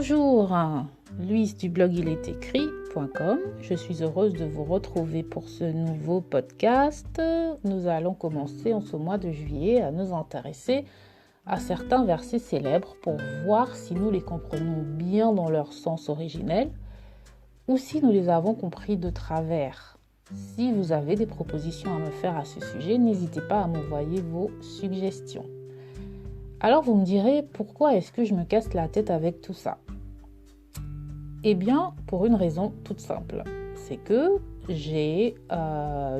Bonjour, Louise du blog ilestécrit.com. Je suis heureuse de vous retrouver pour ce nouveau podcast. Nous allons commencer en ce mois de juillet à nous intéresser à certains versets célèbres pour voir si nous les comprenons bien dans leur sens originel ou si nous les avons compris de travers. Si vous avez des propositions à me faire à ce sujet, n'hésitez pas à m'envoyer vos suggestions. Alors vous me direz, pourquoi est-ce que je me casse la tête avec tout ça ? Eh bien, pour une raison toute simple. C'est que j'ai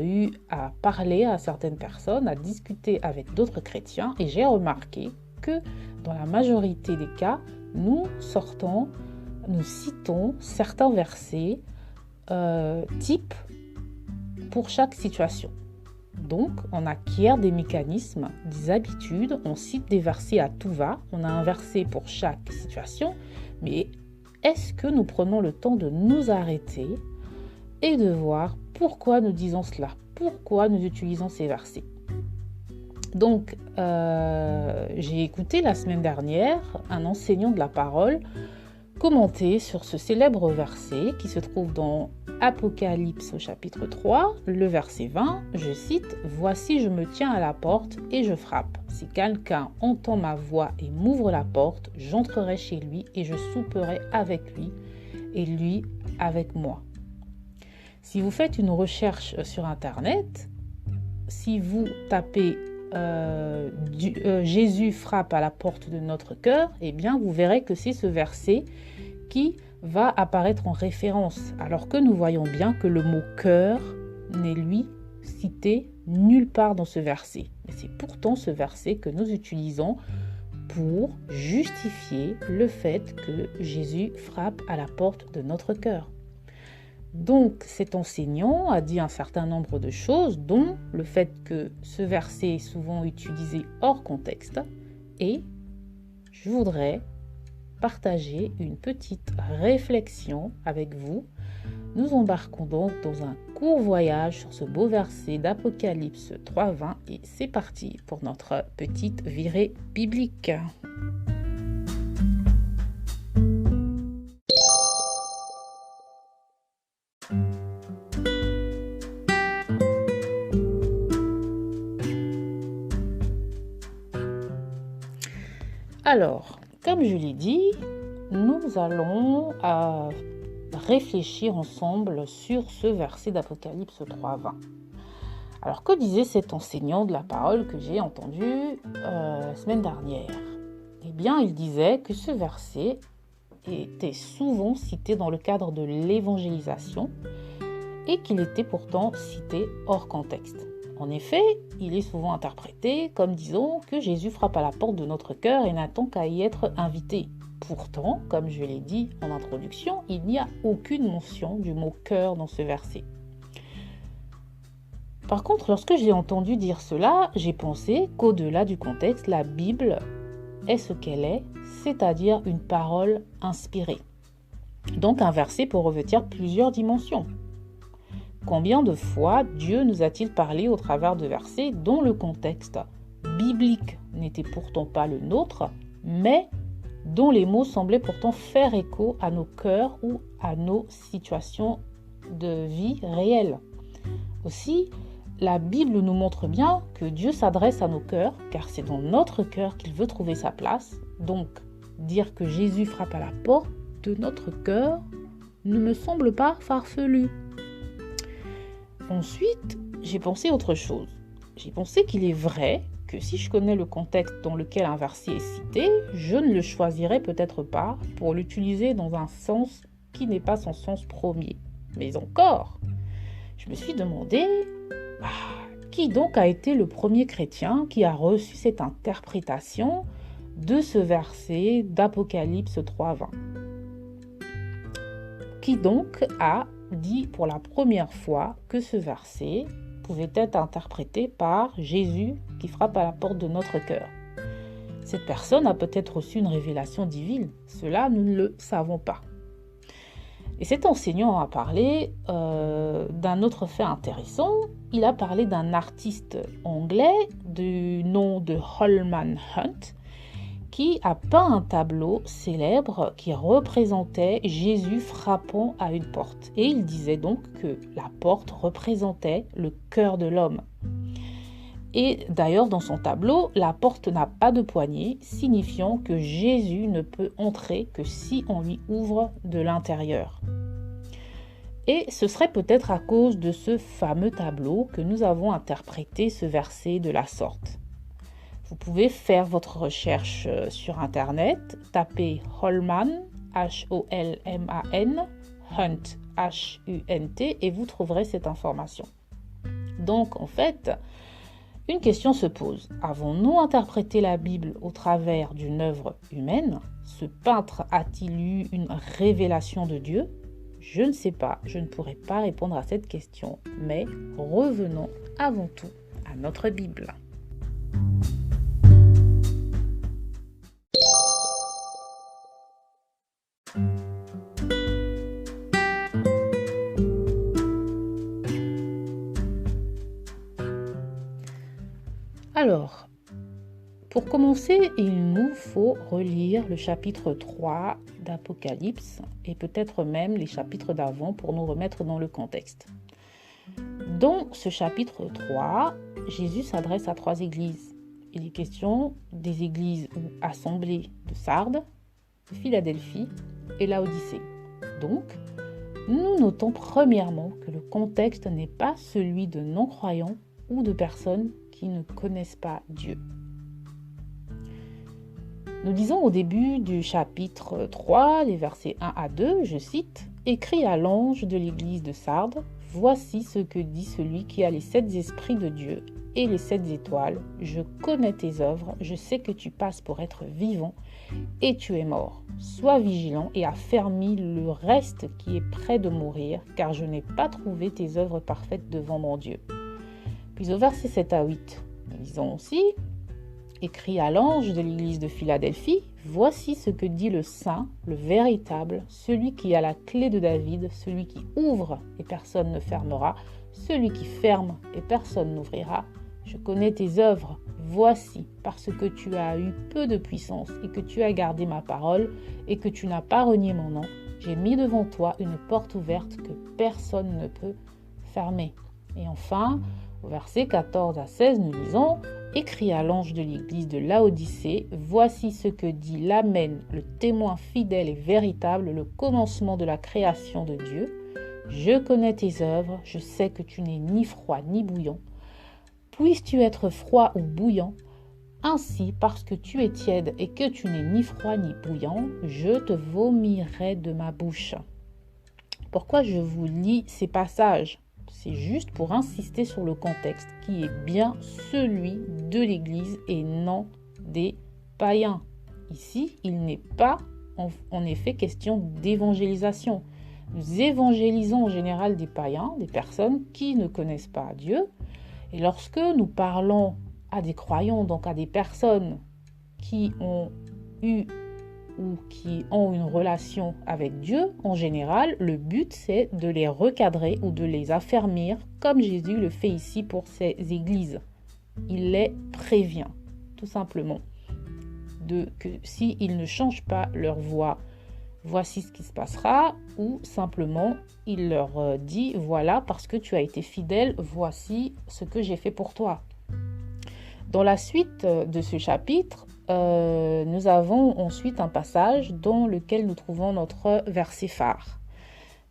eu à parler à certaines personnes, à discuter avec d'autres chrétiens, et j'ai remarqué que dans la majorité des cas, nous citons certains versets types pour chaque situation. Donc, on acquiert des mécanismes, des habitudes, on cite des versets à tout va, on a un verset pour chaque situation, mais est-ce que nous prenons le temps de nous arrêter et de voir pourquoi nous disons cela, pourquoi nous utilisons ces versets ? Donc, j'ai écouté la semaine dernière un enseignant de la parole commenter sur ce célèbre verset qui se trouve dans Apocalypse au chapitre 3, le verset 20, je cite « Voici, je me tiens à la porte et je frappe. Si quelqu'un entend ma voix et m'ouvre la porte, j'entrerai chez lui et je souperai avec lui et lui avec moi. » Si vous faites une recherche sur Internet, si vous tapez Jésus frappe à la porte de notre cœur, eh bien vous verrez que c'est ce verset qui va apparaître en référence, alors que nous voyons bien que le mot cœur n'est lui cité nulle part dans ce verset. Mais c'est pourtant ce verset que nous utilisons pour justifier le fait que Jésus frappe à la porte de notre cœur. Donc cet enseignant a dit un certain nombre de choses, dont le fait que ce verset est souvent utilisé hors contexte, et je voudrais partager une petite réflexion avec vous. Nous embarquons donc dans un court voyage sur ce beau verset d'Apocalypse 3.20 et c'est parti pour notre petite virée biblique. Alors, comme je l'ai dit, nous allons réfléchir ensemble sur ce verset d'Apocalypse 3.20. Alors, que disait cet enseignant de la parole que j'ai entendu la semaine dernière ? Eh bien, il disait que ce verset était souvent cité dans le cadre de l'évangélisation et qu'il était pourtant cité hors contexte. En effet, il est souvent interprété comme disant que Jésus frappe à la porte de notre cœur et n'attend qu'à y être invité. Pourtant, comme je l'ai dit en introduction, il n'y a aucune mention du mot « cœur » dans ce verset. Par contre, lorsque j'ai entendu dire cela, j'ai pensé qu'au-delà du contexte, la Bible est ce qu'elle est, c'est-à-dire une parole inspirée. Donc un verset peut revêtir plusieurs dimensions. Combien de fois Dieu nous a-t-il parlé au travers de versets dont le contexte biblique n'était pourtant pas le nôtre, mais dont les mots semblaient pourtant faire écho à nos cœurs ou à nos situations de vie réelles. Aussi, la Bible nous montre bien que Dieu s'adresse à nos cœurs, car c'est dans notre cœur qu'il veut trouver sa place. Donc, dire que Jésus frappe à la porte de notre cœur ne me semble pas farfelu. Ensuite, j'ai pensé autre chose. J'ai pensé qu'il est vrai que si je connais le contexte dans lequel un verset est cité, je ne le choisirais peut-être pas pour l'utiliser dans un sens qui n'est pas son sens premier. Mais encore, je me suis demandé, qui donc a été le premier chrétien qui a reçu cette interprétation de ce verset d'Apocalypse 3.20 ? Qui donc a dit pour la première fois que ce verset pouvait être interprété par Jésus qui frappe à la porte de notre cœur. Cette personne a peut-être reçu une révélation divine, cela nous ne le savons pas. Et cet enseignant a parlé d'un autre fait intéressant, il a parlé d'un artiste anglais du nom de Holman Hunt qui a peint un tableau célèbre qui représentait Jésus frappant à une porte. Et il disait donc que la porte représentait le cœur de l'homme. Et d'ailleurs, dans son tableau, la porte n'a pas de poignée, signifiant que Jésus ne peut entrer que si on lui ouvre de l'intérieur. Et ce serait peut-être à cause de ce fameux tableau que nous avons interprété ce verset de la sorte. Vous pouvez faire votre recherche sur Internet, tapez Holman, H-O-L-M-A-N, Hunt, H-U-N-T, et vous trouverez cette information. Donc, en fait, une question se pose. Avons-nous interprété la Bible au travers d'une œuvre humaine? Ce peintre a-t-il eu une révélation de Dieu? Je ne sais pas, je ne pourrais pas répondre à cette question, mais revenons avant tout à notre Bible. Alors, pour commencer, il nous faut relire le chapitre 3 d'Apocalypse et peut-être même les chapitres d'avant pour nous remettre dans le contexte. Dans ce chapitre 3, Jésus s'adresse à 3 églises. Il est question des églises ou assemblées de Sardes, de Philadelphie et Laodicée. Donc, nous notons premièrement que le contexte n'est pas celui de non-croyants ou de personnes qui ne connaissent pas Dieu. Nous disons au début du chapitre 3, les versets 1 à 2, je cite, « Écrit à l'ange de l'église de Sardes, voici ce que dit celui qui a les 7 esprits de Dieu et les 7 étoiles. Je connais tes œuvres, je sais que tu passes pour être vivant et tu es mort. Sois vigilant et affermis le reste qui est près de mourir, car je n'ai pas trouvé tes œuvres parfaites devant mon Dieu. » Puis au verset 7 à 8, nous lisons aussi, écrit à l'ange de l'église de Philadelphie, voici ce que dit le saint, le véritable, celui qui a la clé de David, celui qui ouvre et personne ne fermera, celui qui ferme et personne n'ouvrira. Je connais tes œuvres, voici, parce que tu as eu peu de puissance et que tu as gardé ma parole et que tu n'as pas renié mon nom, j'ai mis devant toi une porte ouverte que personne ne peut fermer. Et enfin, au verset 14 à 16, nous lisons « Écrit à l'ange de l'église de Laodicée, voici ce que dit l'Amen, le témoin fidèle et véritable, le commencement de la création de Dieu. Je connais tes œuvres, je sais que tu n'es ni froid ni bouillant. Puisses-tu être froid ou bouillant, ainsi parce que tu es tiède et que tu n'es ni froid ni bouillant, je te vomirai de ma bouche. » Pourquoi je vous lis ces passages ? C'est juste pour insister sur le contexte qui est bien celui de l'Église et non des païens. Ici, il n'est pas en effet question d'évangélisation. Nous évangélisons en général des païens, des personnes qui ne connaissent pas Dieu. Et lorsque nous parlons à des croyants, donc à des personnes qui ont eu ou qui ont une relation avec Dieu, en général, le but c'est de les recadrer ou de les affermir, comme Jésus le fait ici pour ces églises. Il les prévient, tout simplement, que s'ils ne changent pas leur voie, voici ce qui se passera, ou simplement il leur dit, voilà, parce que tu as été fidèle, voici ce que j'ai fait pour toi. Dans la suite de ce chapitre, nous avons ensuite un passage dans lequel nous trouvons notre verset phare.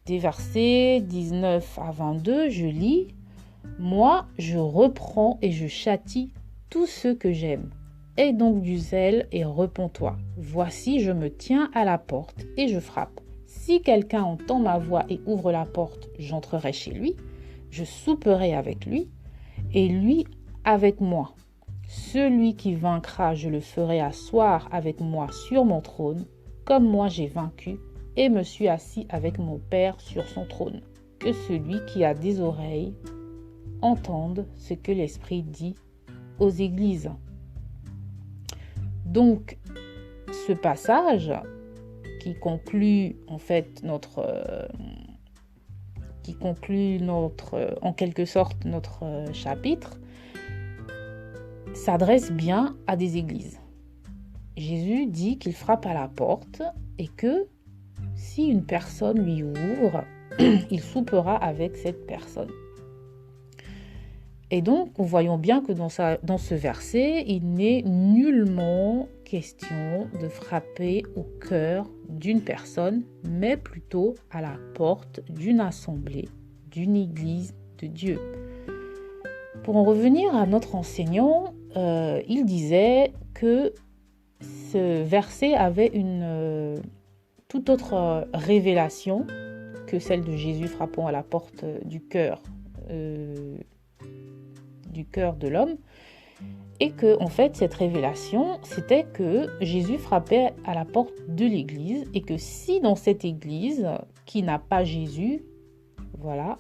Des versets 19 à 22, je lis « Moi, je reprends et je châtie tous ceux que j'aime. Aie donc du zèle et repens-toi. Voici, je me tiens à la porte et je frappe. Si quelqu'un entend ma voix et ouvre la porte, j'entrerai chez lui, je souperai avec lui et lui avec moi. Celui qui vaincra, je le ferai asseoir avec moi sur mon trône, comme moi j'ai vaincu et me suis assis avec mon Père sur son trône. Que celui qui a des oreilles entende ce que l'Esprit dit aux églises. » Donc, ce passage qui conclut en fait en quelque sorte notre chapitre, s'adresse bien à des églises. Jésus dit qu'il frappe à la porte et que si une personne lui ouvre, il soupera avec cette personne. Et donc, nous voyons bien que dans ce verset, il n'est nullement question de frapper au cœur d'une personne, mais plutôt à la porte d'une assemblée, d'une église de Dieu. Pour en revenir à notre enseignant, il disait que ce verset avait une toute autre révélation que celle de Jésus frappant à la porte du cœur de l'homme, et que en fait cette révélation c'était que Jésus frappait à la porte de l'église, et que si dans cette église qui n'a pas Jésus, voilà,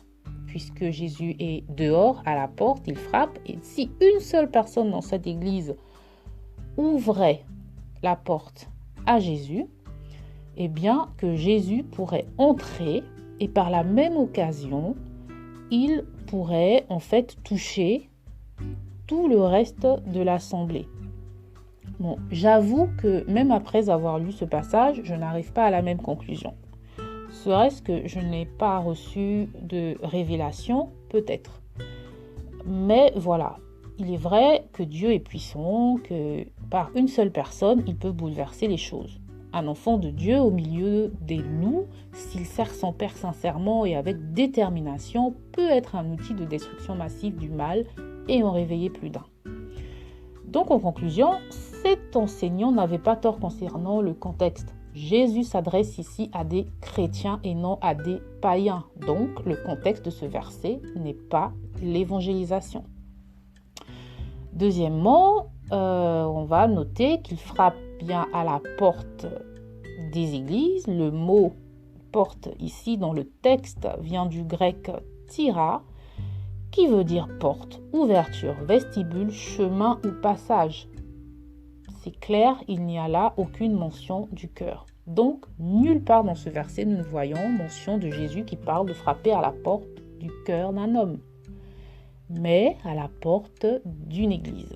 puisque Jésus est dehors à la porte, il frappe, et si une seule personne dans cette église ouvrait la porte à Jésus, eh bien que Jésus pourrait entrer, et par la même occasion il pourrait en fait toucher tout le reste de l'assemblée. Bon, j'avoue que même après avoir lu ce passage, je n'arrive pas à la même conclusion. Serait-ce que je n'ai pas reçu de révélation? Peut-être. Mais voilà, il est vrai que Dieu est puissant, que par une seule personne, il peut bouleverser les choses. Un enfant de Dieu au milieu des loups, s'il sert son père sincèrement et avec détermination, peut être un outil de destruction massive du mal et en réveiller plus d'un. Donc en conclusion, cet enseignant n'avait pas tort concernant le contexte. Jésus s'adresse ici à des chrétiens et non à des païens. Donc le contexte de ce verset n'est pas l'évangélisation. Deuxièmement, on va noter qu'il frappe bien à la porte des églises. Le mot porte ici dans le texte vient du grec tyra, qui veut dire porte, ouverture, vestibule, chemin ou passage. C'est clair, il n'y a là aucune mention du cœur. Donc, nulle part dans ce verset, nous ne voyons mention de Jésus qui parle de frapper à la porte du cœur d'un homme, mais à la porte d'une église.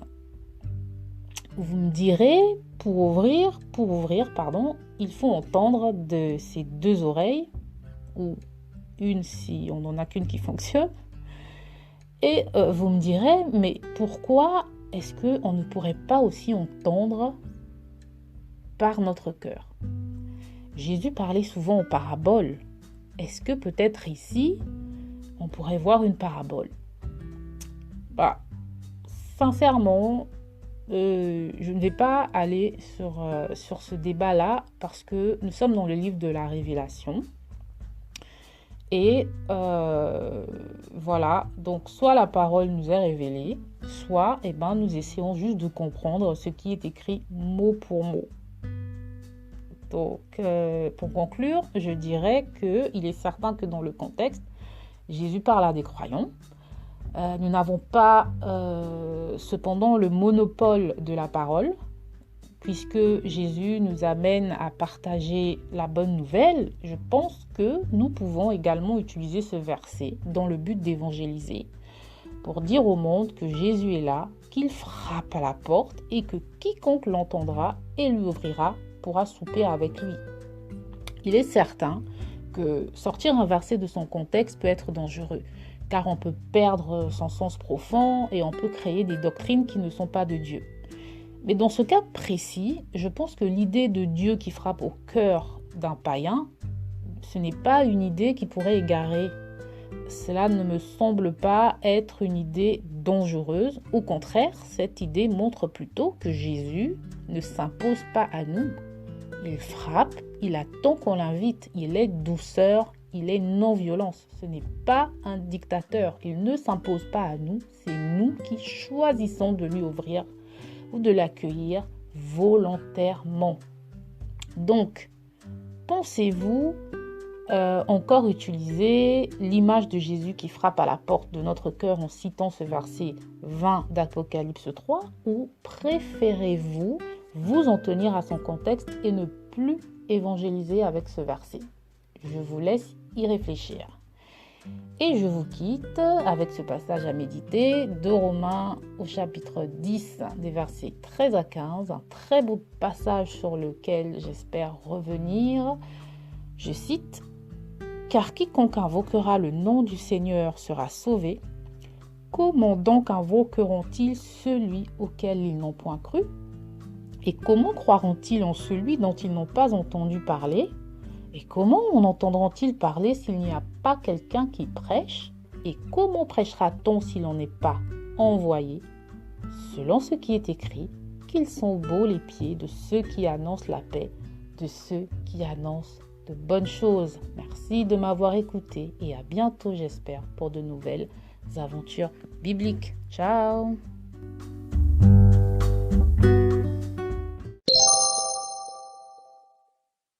Vous me direz, pour ouvrir, il faut entendre de ses deux oreilles, ou une si on n'en a qu'une qui fonctionne. Et vous me direz, mais pourquoi est-ce qu'on ne pourrait pas aussi entendre par notre cœur? Jésus parlait souvent en paraboles. Est-ce que peut-être ici, on pourrait voir une parabole? Sincèrement, je ne vais pas aller sur ce débat-là parce que nous sommes dans le livre de la Révélation. Et voilà, donc soit la parole nous est révélée, soit nous essayons juste de comprendre ce qui est écrit mot pour mot. Donc, pour conclure, je dirais qu'il est certain que dans le contexte, Jésus parle à des croyants. Nous n'avons pas cependant le monopole de la parole, puisque Jésus nous amène à partager la bonne nouvelle. Je pense que nous pouvons également utiliser ce verset dans le but d'évangéliser, pour dire au monde que Jésus est là, qu'il frappe à la porte et que quiconque l'entendra et lui ouvrira pourra souper avec lui. Il est certain que sortir un verset de son contexte peut être dangereux, car on peut perdre son sens profond et on peut créer des doctrines qui ne sont pas de Dieu. Mais dans ce cas précis, je pense que l'idée de Dieu qui frappe au cœur d'un païen, ce n'est pas une idée qui pourrait égarer. Cela ne me semble pas être une idée dangereuse. Au contraire, cette idée montre plutôt que Jésus ne s'impose pas à nous. Il frappe, il attend qu'on l'invite, il est douceur, il est non-violence. Ce n'est pas un dictateur, il ne s'impose pas à nous, c'est nous qui choisissons de lui ouvrir ou de l'accueillir volontairement. Donc, pensez-vous encore utiliser l'image de Jésus qui frappe à la porte de notre cœur en citant ce verset 20 d'Apocalypse 3, ou préférez-vous vous en tenir à son contexte et ne plus évangéliser avec ce verset? Je vous laisse y réfléchir. Et je vous quitte avec ce passage à méditer de Romains au chapitre 10, des versets 13 à 15, un très beau passage sur lequel j'espère revenir. Je cite: « Car quiconque invoquera le nom du Seigneur sera sauvé. Comment donc invoqueront-ils celui auquel ils n'ont point cru? Et comment croiront-ils en celui dont ils n'ont pas entendu parler? Et comment en entendront-ils parler s'il n'y a pas quelqu'un qui prêche? Et comment prêchera-t-on s'il n'en est pas envoyé? Selon ce qui est écrit, qu'ils sont beaux les pieds de ceux qui annoncent la paix, de ceux qui annoncent de bonnes choses. » Merci de m'avoir écouté et à bientôt, j'espère, pour de nouvelles aventures bibliques. Ciao!